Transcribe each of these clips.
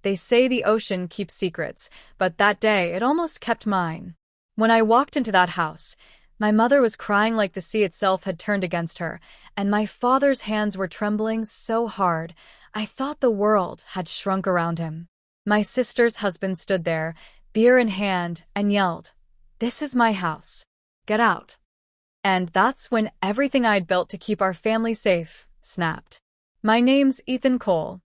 They say the ocean keeps secrets, but that day it almost kept mine. When I walked into that house, my mother was crying like the sea itself had turned against her, and my father's hands were trembling so hard, I thought the world had shrunk around him. My sister's husband stood there, beer in hand, and yelled, "This is my house. Get out." And that's when everything I'd built to keep our family safe snapped. My name's Ethan Cole.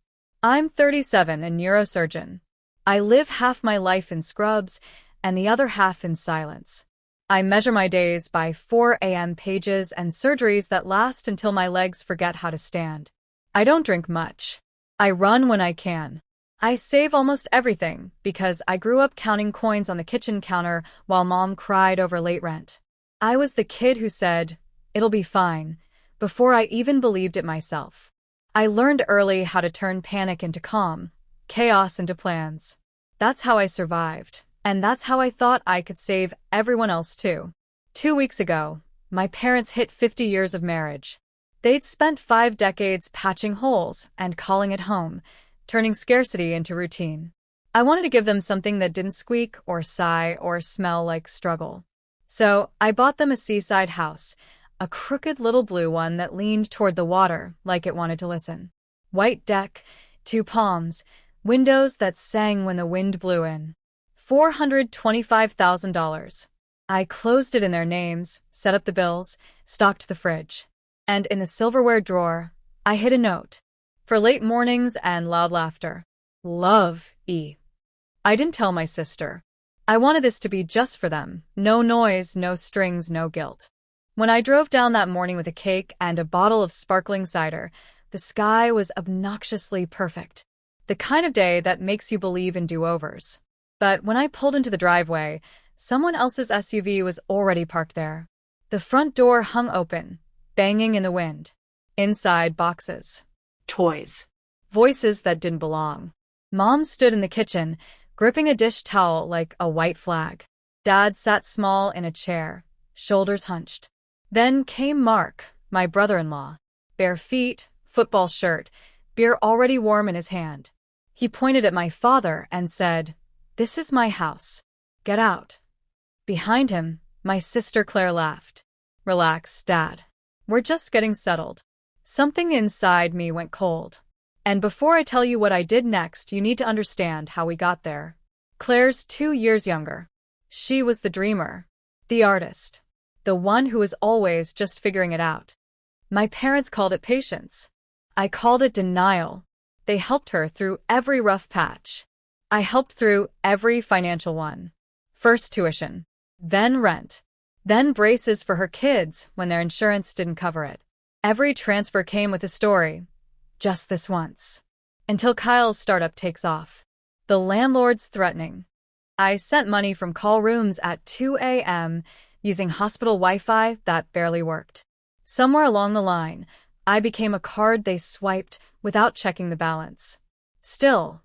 I'm 37 and neurosurgeon. I live half my life in scrubs and the other half in silence. I measure my days by 4 a.m. pages and surgeries that last until my legs forget how to stand. I don't drink much. I run when I can. I save almost everything because I grew up counting coins on the kitchen counter while Mom cried over late rent. I was the kid who said, "It'll be fine," before I even believed it myself. I learned early how to turn panic into calm, chaos into plans. That's how I survived, and that's how I thought I could save everyone else too. 2 weeks ago, my parents hit 50 years of marriage. They'd spent 5 decades patching holes and calling it home, turning scarcity into routine. I wanted to give them something that didn't squeak or sigh or smell like struggle. So I bought them a seaside house, a crooked little blue one that leaned toward the water like it wanted to listen. White deck, 2 palms, windows that sang when the wind blew in. $425,000. I closed it in their names, set up the bills, stocked the fridge. And in the silverware drawer, I hid a note. For late mornings and loud laughter. Love, E. I didn't tell my sister. I wanted this to be just for them. No noise, no strings, no guilt. When I drove down that morning with a cake and a bottle of sparkling cider, the sky was obnoxiously perfect. The kind of day that makes you believe in do-overs. But when I pulled into the driveway, someone else's SUV was already parked there. The front door hung open, banging in the wind. Inside, boxes. Toys. Voices that didn't belong. Mom stood in the kitchen, gripping a dish towel like a white flag. Dad sat small in a chair, shoulders hunched. Then came Mark, my brother-in-law. Bare feet, football shirt, beer already warm in his hand. He pointed at my father and said, "This is my house. Get out." Behind him, my sister Claire laughed. "Relax, Dad. We're just getting settled." Something inside me went cold. And before I tell you what I did next, you need to understand how we got there. Claire's 2 years younger. She was the dreamer, the artist, the one who was always just figuring it out. My parents called it patience. I called it denial. They helped her through every rough patch. I helped through every financial one. First tuition, then rent, then braces for her kids when their insurance didn't cover it. Every transfer came with a story. Just this once. Until Kyle's startup takes off. The landlord's threatening. I sent money from call rooms at 2 a.m. using hospital Wi-Fi that barely worked. Somewhere along the line, I became a card they swiped without checking the balance. Still,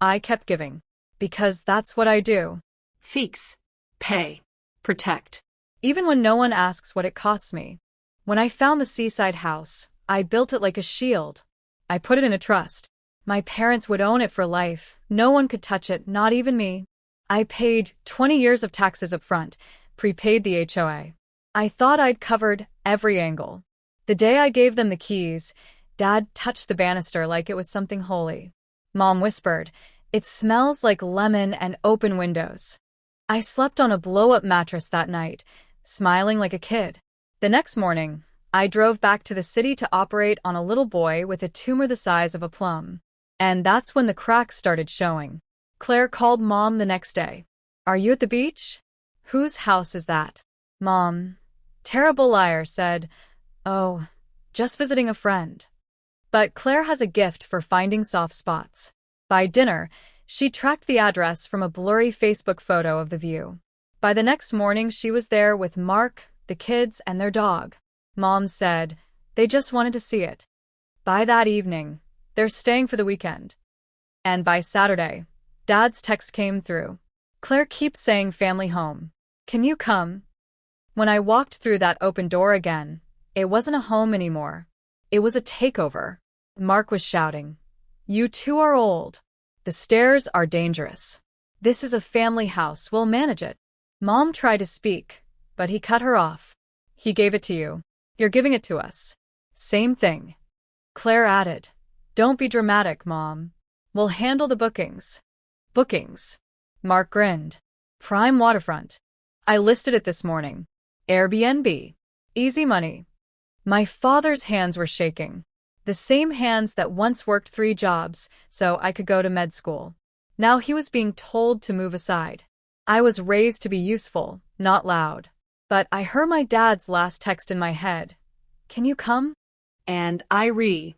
I kept giving. Because that's what I do. Fix. Pay. Protect. Even when no one asks what it costs me. When I found the seaside house, I built it like a shield. I put it in a trust. My parents would own it for life. No one could touch it, not even me. I paid 20 years of taxes up front, prepaid the HOA. I thought I'd covered every angle. The day I gave them the keys, Dad touched the banister like it was something holy. Mom whispered, "It smells like lemon and open windows." I slept on a blow-up mattress that night, smiling like a kid. The next morning, I drove back to the city to operate on a little boy with a tumor the size of a plum. And that's when the cracks started showing. Claire called Mom the next day. "Are you at the beach?" "Whose house is that?" Mom, terrible liar, said, "Oh, just visiting a friend." But Claire has a gift for finding soft spots. By dinner, she tracked the address from a blurry Facebook photo of the view. By the next morning, she was there with Mark, the kids, and their dog. Mom said they just wanted to see it. By that evening, they're staying for the weekend. And by Saturday, Dad's text came through. "Claire keeps saying family home. Can you come?" When I walked through that open door again, it wasn't a home anymore. It was a takeover. Mark was shouting, "You two are old. The stairs are dangerous. This is a family house. We'll manage it. Mom tried to speak, but he cut her off. He gave it to you. You're giving it to us. Same thing. Claire added, don't be dramatic, Mom. We'll handle the bookings. Bookings. Mark grinned. Prime waterfront. I listed it this morning. Airbnb. Easy money. My father's hands were shaking. The same hands that once worked 3 jobs so I could go to med school. Now he was being told to move aside. I was raised to be useful, not loud. But I heard my dad's last text in my head. Can you come? And Irie.